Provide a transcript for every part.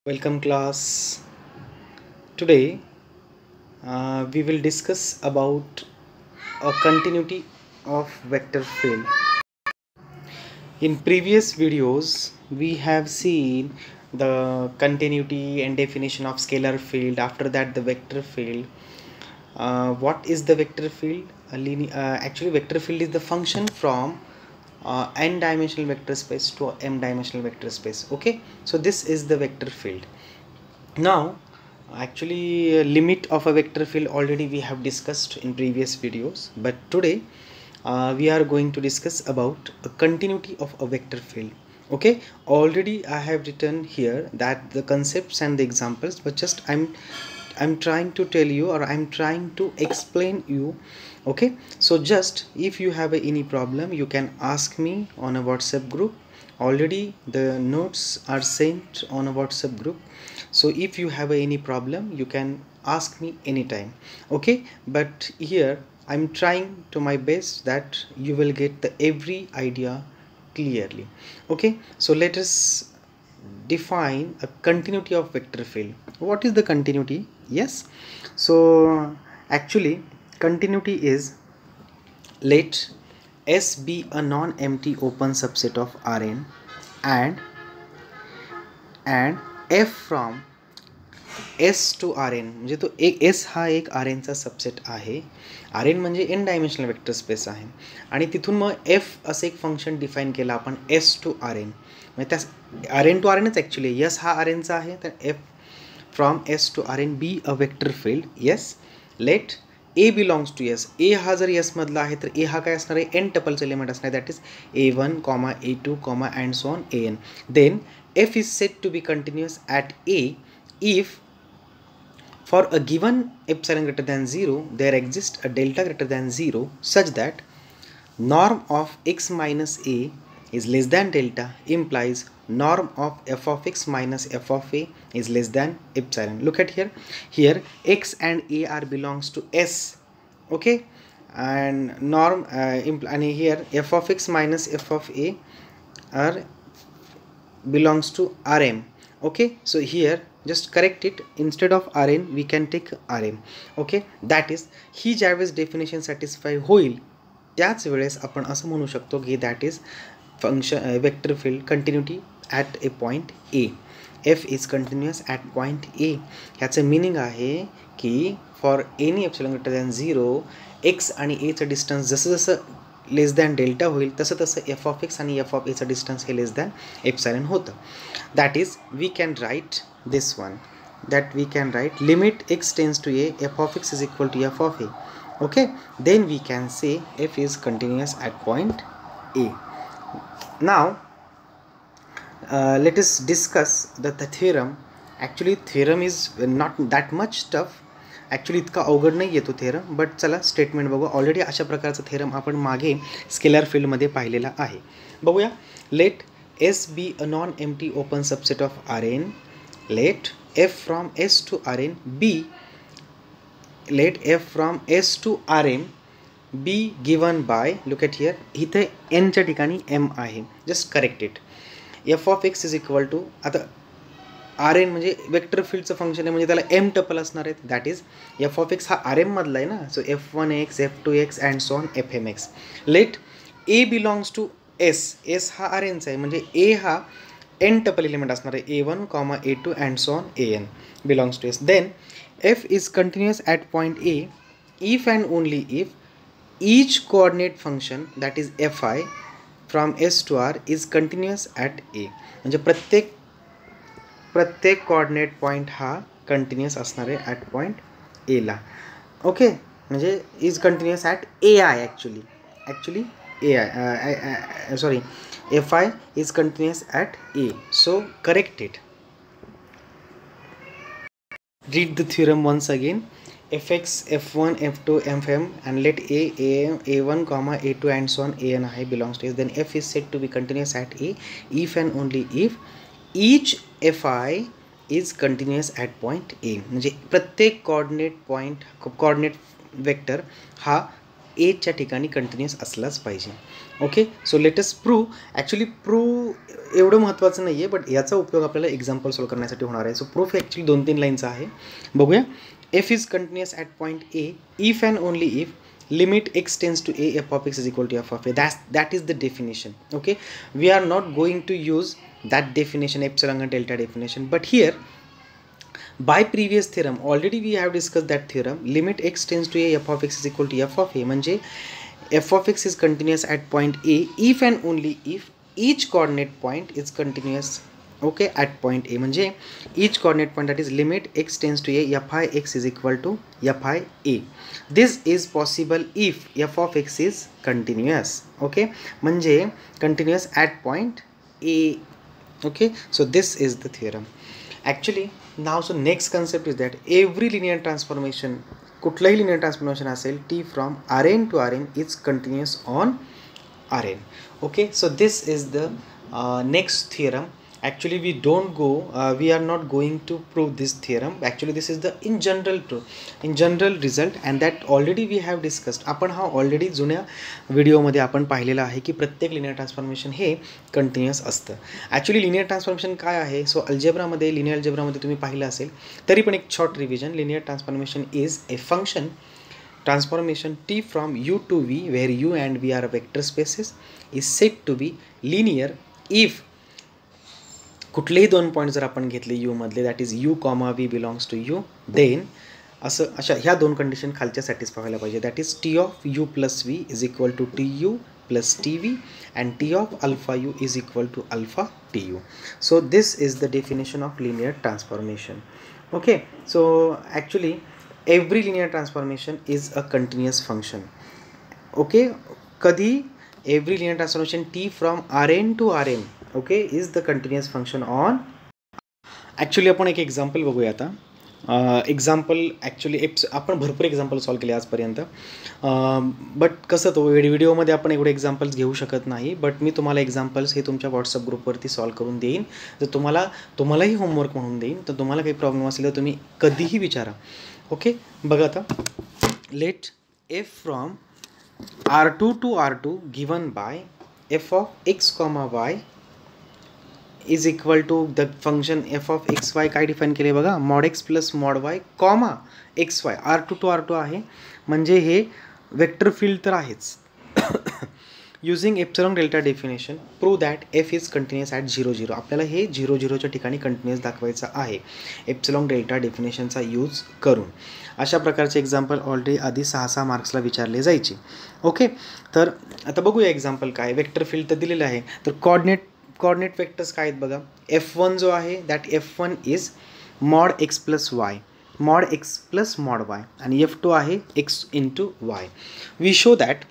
Welcome class. Today we will discuss about a continuity of vector field. In previous videos we have seen the continuity and definition of scalar field. After that the vector field. What is the vector field? Actually vector field is the function from n dimensional vector space to m dimensional vector space. Okay, so this is the vector field. Now actually limit of a vector field already we have discussed in previous videos, but today we are going to discuss about a continuity of a vector field. Okay, already I have written here that the concepts and the examples, but just I'm trying to tell you, or I'm trying to explain you. Okay, so just if you have any problem you can ask me on a WhatsApp group. Already the notes are sent on a WhatsApp group, so if you have any problem you can ask me anytime. Okay, but here I'm trying to my best that you will get the every idea clearly. Okay, so let us define a continuity of vector field. What is the continuity? Yes, so actually continuity is, let S be a non-empty open subset of Rn and f from S to Rn, म्हणजे तो एक S हा एक Rn चा subset आहे. Rn म्हणजे n dimensional vector space आहे आणि तिथून मग f असे एक फंक्शन डिफाइन केलं आपण S to Rn, म्हणजे त्या Rn to Rnच ॲक्च्युली S हा Rn चा आहे, तर f from S to Rn be a vector field. Yes, let A belongs to S. A हा जर S मधला आहे तर A हा काय असणार आहे, n टपलचं एलिमेंट असणार आहे, that is A1, A2, and so on An. देन f is said to be continuous at A if for a given epsilon greater than 0 there exists a delta greater than 0 such that norm of x minus a is less than delta implies norm of f of x minus f of a is less than epsilon. Look at here x and a are belongs to S. Okay, and norm and here f of x minus f of a are belongs to Rm. Okay, so here just correct it, instead of Rn we can take Rm. Okay, that is ही ज्यावेळेस definition satisfy होईल त्याच वेळेस आपण असं म्हणू शकतो की that is function vector field continuity at a point A. F is continuous at point A. ह्याचं मिनिंग आहे की for any epsilon greater than 0 x आणि एचं डिस्टन्स जसं जसं लेस दॅन डेल्टा होईल तसं तसं एफ ऑफ एक्स आणि एफ ऑफ एचं डिस्टन्स हे लेस दॅन एप्सिलॉन होतं. That is we can write this one, that we can write limit x tends to a f of x is equal to f of a. Okay, then we can say f is continuous at point A. Now let us discuss the theorem. Actually theorem is not that much tough, actually इतका अवघड नाही येतो theorem, but चला statement बघू. Already अशा प्रकारचा theorem आपण मागे स्केलर फील्डमध्ये पाहिलेला आहे. बघूया. Let S be a non empty open subset of Rn. Let f from S to Rn be, let f from S to Rn be given by, look at here, इथे n च्या ठिकाणी m आहे, just correct it. f of x is equal to, आता Rn म्हणजे vector फील्डचं function आहे म्हणजे त्याला m टपल असणार आहेत, that is f of x हा Rm मधला आहे ना, so f1x f2x and so on fmx. Let a belongs to S. S हा Rnचा आहे म्हणजे a हा n टपल एलिमेंट असणार आहे, A1, A2 and so on An belongs to S. Then f is continuous at point A if and only if each coordinate function that is fi from S to R is continuous at A. म्हणजे प्रत्येक coordinate point हा continuous असणार आहे at point A ला. Okay, म्हणजे is continuous at AI actually AI sorry, fi is continuous at A, so correct it. Read the theorem once again. fx f1 f2 fm and let a1 a2 and so on an I belongs to S. Then f is said to be continuous at A if and only if each fi is continuous at point A. म्हणजे प्रत्येक coordinate vector हा एच्या ठिकाणी continuous असलाच पाहिजे. Okay, so let us prove. Actually prove एवढं महत्त्वाचं नाही आहे, बट याचा उपयोग आपल्याला एक्झाम्पल सॉल्व करण्यासाठी होणार आहे. सो प्रूफ ॲक्च्युली 2-3 लाईनचा आहे. बघूया. F is continuous at point A if and only if limit x tends to a f of x is equal to f of a. That is the definition. Okay, we are not going to use that definition, epsilon and delta definition, but here by previous theorem already we have discussed that theorem. Limit x tends to a f of x is equal to f of a म्हणजे f of x is continuous at point a if and only if each coordinate point is continuous. Okay, at point a म्हणजे each coordinate point, that is limit x tends to a f I x is equal to f I a. This is possible if f of x is continuous. Okay, म्हणजे continuous at point a. Okay, so this is the theorem actually. Now so next concept is that every linear transformation, कुठलाही linear transformation असेल t from Rn to Rn is continuous on Rn. Okay, so this is the next theorem. Actually we don't go we are not going to prove this theorem. Actually this is the in general result, and that already we have discussed. आपण हा already जुन्या व्हिडिओमध्ये आपण पाहिलेला आहे की प्रत्येक linear transformation हे कंटिन्युअस असतं. ॲक्च्युली लिनियर ट्रान्सफॉर्मेशन काय आहे, सो अल्जेब्रामध्ये, लिनियर अल्जेब्रामध्ये तुम्ही पाहिलं असेल, तरी पण एक short revision. Linear transformation is a function transformation t from u to v where u and v are vector spaces is said to be linear if कुठलेही दोन पॉईंट जर आपण घेतले यू मधले, that is U comma V belongs to U, then अशा ह्या दोन condition खालच्या सॅटिस्फाय व्हायला पाहिजे. That is T of U plus V is equal to T U plus T V and T of alpha U is equal to alpha T U. So this is the definition of linear transformation. Okay, so actually every linear transformation is a continuous function. Okay, कधी every linear transformation t from Rn to Rn, okay, is the continuous function on. Actually आपण एक example बघूया आता. Example actually आपण भरपूर example solve केले आजपर्यंत, but कसं तो व्हिडिओमध्ये आपण एवढे एक्झाम्पल्स घेऊ शकत नाही. बट मी तुम्हाला एक्झाम्पल्स हे तुमच्या व्हॉट्सअप ग्रुपवरती सॉल्व करून देईन. जर तुम्हालाही होमवर्क म्हणून देईन, तर तुम्हाला काही प्रॉब्लेम असेल तर तुम्ही कधीही विचारा. ओके, बघा आता. Let F from R2 to R2 given by f of x comma y is equal to the function f of x y. काय डिफाईन केले बघा, mod x plus mod y comma X Y. R2 to R2 आहे म्हणजे हे vector field तर आहेच. Using epsilon delta definition prove that F is continuous at 0 0. आपल्याला हे 0 0च्या ठिकाणी कंटिन्युअस दाखवायचं आहे एप्सिलॉन डेल्टा डेफिनेशनचा यूज करून. अशा प्रकारचे एक्झाम्पल ऑलरेडी आधी 6-6 मार्क्सला विचारले जायचे. ओके, तर आता बघूया एक्झाम्पल काय. वेक्टर फील्ड तर दिलेलं आहे, तर कोऑर्डिनेट वेक्टर्स काय आहेत बघा. F1 जो आहे that F1 is mod x plus Y, mod x plus mod Y, आणि F2 आहे X into Y. We show that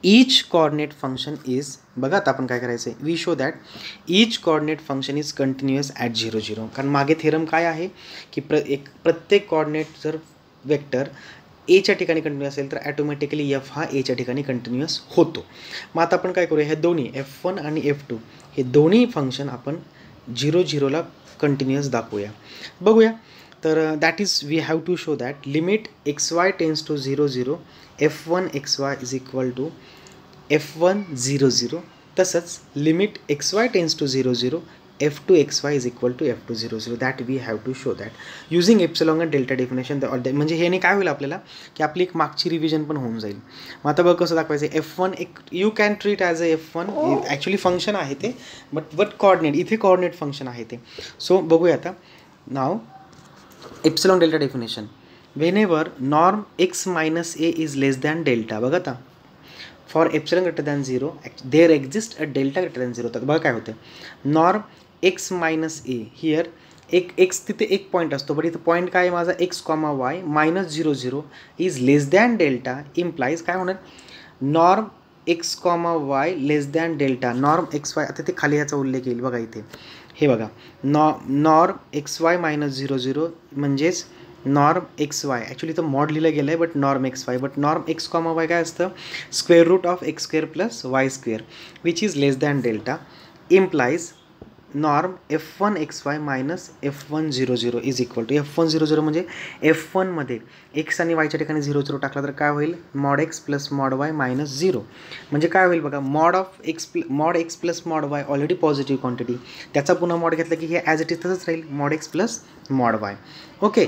each coordinate function is, बघा आता आपण काय करायचं आहे, we show that each coordinate function is continuous at 0 0. कारण मागे थेरम काय आहे की प्रत्येक कोऑर्डिनेट जर वेक्टर एच्या ठिकाणी कंटिन्युअस असेल तर ॲटोमॅटिकली एफ हा एच्या ठिकाणी कंटिन्युअस होतो. मग आता आपण काय करूया, हे दोन्ही F1 आणि F2 हे दोन्ही फंक्शन आपण 0 0ला कंटिन्युअस दाखवूया. बघूया. तर that is we have to show that limit x y tends to 0 0 F1 xy is equal to F1 0 0. तसंच limit XY tends to 0 0 F2 xy is equal to F2 0 0. That we have to show that using epsilon and delta definition. म्हणजे ह्याने काय होईल आपल्याला की आपली एक मागची रिव्हिजन पण होऊन जाईल. मग आता बघ कसं दाखवायचं. F1 एक you can treat as a F1 actually function आहे ते, बट कोऑर्डिनेट इथे कोऑर्डिनेट फंक्शन आहे ते. सो बघूया आता. नाव epsilon delta definition. whenever norm x minus a is less than delta, बघा आता for epsilon greater than 0 there exists a delta greater than 0. तर बघा काय होते, norm x minus a here एक x तिथे एक पॉईंट असतो, बट इथं पॉईंट काय आहे माझा x comma y minus 0 0 is less than delta implies काय होणार, norm x comma y less than delta norm x y. आता ते खाली ह्याचा उल्लेख येईल बघा इथे, हे बघा नॉर्म एक्स वाय मायनस 0 0 म्हणजेच नॉर्म एक्स वाय. ॲक्च्युली इथं मॉड लिहिलं गेलं आहे but norm x y, but norm x comma y काय असतं, square root of x square plus y square which is less than delta implies norm f1xy minus f100 is equal to f100 म्हणजे f1मध्ये x आणि वायच्या ठिकाणी 0 टाकला तर काय होईल mod x plus mod Y minus 0 म्हणजे काय होईल बघा mod x plus mod Y already positive quantity त्याचा पुन्हा मॉड घेतला की हे ॲज इट इज तसंच राहील mod x plus mod y okay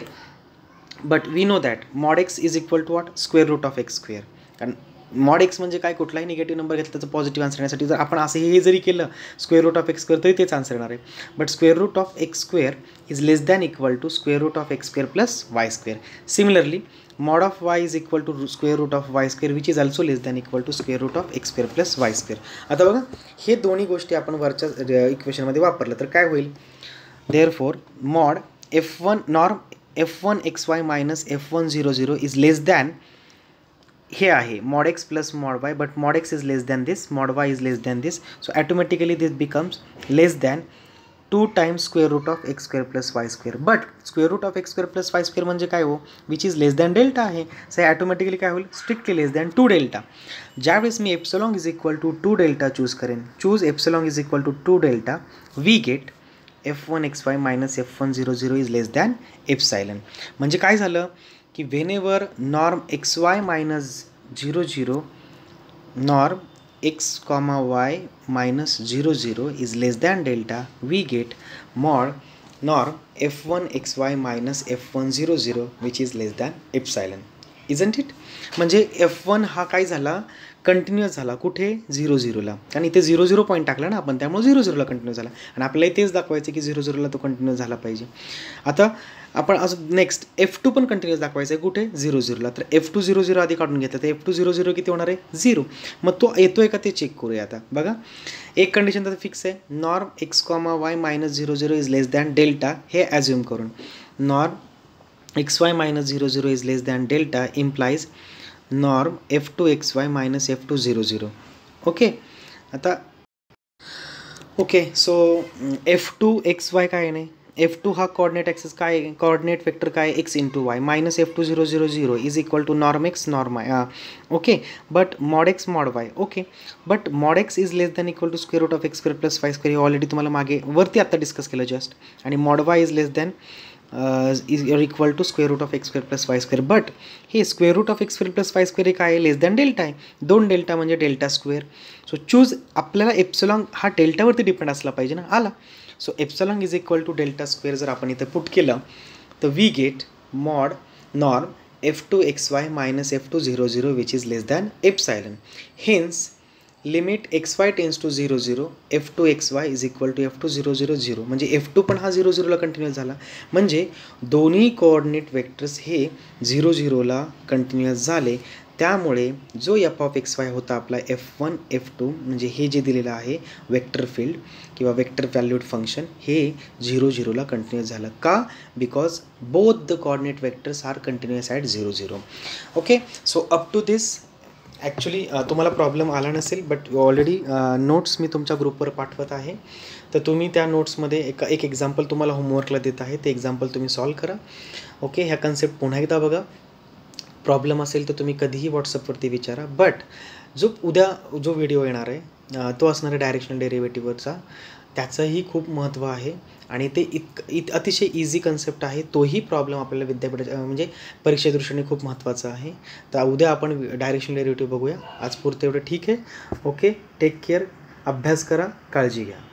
but we know that mod x is equal to what square root of x square कारण mod x म्हणजे काय कुठलाही निगेटिव्ह नंबर घेतला त्याचं पॉझिटिव्ह आन्सर येण्यासाठी जर आपण असं हे जरी केलं square root of x square तरी तेच आन्सर येणार आहे but square root of x square is less than equal to square root of x square plus y square similarly mod of y is equal to square root of y square which is also less than equal to square root of x square plus y square आता बघा हे दोन्ही गोष्टी आपण वरच्या इक्वेशनमध्ये वापरलं तर काय होईल therefore mod f1 norm f1xy minus f100 is less than हे आहे mod x plus mod y but mod x is less than this mod y is less than this so automatically this becomes less than 2 times square root of x square plus y square but square root of x square plus y square म्हणजे काय हो which is less than delta आहे so automatically काय होईल strictly less than 2 delta ज्यावेळेस मी epsilon is equal to 2 delta choose करेन choose epsilon is equal to 2 delta we get f1xy minus f100 is less than epsilon म्हणजे काय झालं की whenever norm xy minus 00 norm x, y minus 00 is less than delta we get mod norm f1xy minus f100 which is less than epsilon isn't it म्हणजे f1 हा काय झाला continuous झाला कुठे 00ला कारण इथे 00 पॉईंट टाकला ना आपण त्यामुळे 00ला कंटिन्यू झाला आणि आपल्याला तेच दाखवायचं की 00ला तो कंटिन्यू झाला पाहिजे आता आपण असं नेक्स्ट f2 पण कंटिन्यूअस दाखवायचं आहे कुठे 00ला तर f2 00 आधी काढून घेतलं तर f2 00 किती होणार आहे 0 मग तो येतोय का ते चेक करूया आता बघा एक कंडिशन तर फिक्स आहे norm x, y minus 00 is less than delta हे ॲज्युम करून norm xy minus 00 is less than delta implies norm f2xy minus f200 okay आता ओके सो f2xy काय नाही f2 हा कोऑर्डिनेट ॲक्सिस काय आहे कोऑर्डिनेट वेक्टर काय x into y minus f2000 is equal to norm x norm y okay but mod x mod y okay but mod x is less than equal to square root of x square plus y square हे already तुम्हाला मागे वरती आत्ता discuss केलं just आणि mod y is less than is equal to square root of x square plus y square but हे square root of x square plus y square हे काय आहे लेस दॅन डेल्टा आहे 2 डेल्टा म्हणजे डेल्टा स्क्वेअर सो चूज आपल्याला epsilon हा डेल्टावरती depend असला पाहिजे ना आला so epsilon is equal to delta square जर आपण इथं पुट केलं तर we get mod norm f2xy minus f200 which is less than epsilon hence limit xy tends to 00 f2xy is equal to f2000 म्हणजे f2 पण हा 00ला continuous झाला म्हणजे दोन्ही कोऑर्डिनेट वेक्टर्स हे 00ला कंटिन्यूअस झाले त्यामुळे जो f(x, y) होता आपला f1 f2 म्हणजे हे जे दिलेलं आहे वेक्टर फील्ड किंवा वेक्टर व्हॅल्यूड फंक्शन हे 00ला कंटिन्यूअस झालं का because both the coordinate vectors are continuous at 00 okay so up to this actually तुम्हाला प्रॉब्लेम आला नसेल बट ऑलरेडी नोट्स मी तुमच्या ग्रुपवर पाठवत आहे तर तुम्ही त्या नोट्समध्ये एक एक्झाम्पल तुम्हाला होमवर्कला देत आहे ते एक्झाम्पल तुम्ही सॉल्व करा ओके ह्या कन्सेप्ट पुन्हा एकदा बघा प्रॉब्लेम असेल तर तुम्ही कधीही व्हॉट्सअपवरती विचारा बट उद्या जो व्हिडिओ येणार आहे तो असणार आहे डायरेक्शनल डेरिव्हेटिव्हचा त्याचंही खूप महत्त्व आहे आणि ते अतिशय इझी कन्सेप्ट आहे तोही प्रॉब्लेम आपल्याला विद्यापीठाच्या म्हणजे परीक्षेदृष्टीने खूप महत्त्वाचा आहे तर उद्या आपण डायरेक्शनल डेरिव्हेटिव्ह बघूया आज पुरते एवढं ठीक आहे ओके टेक केअर अभ्यास करा काळजी घ्या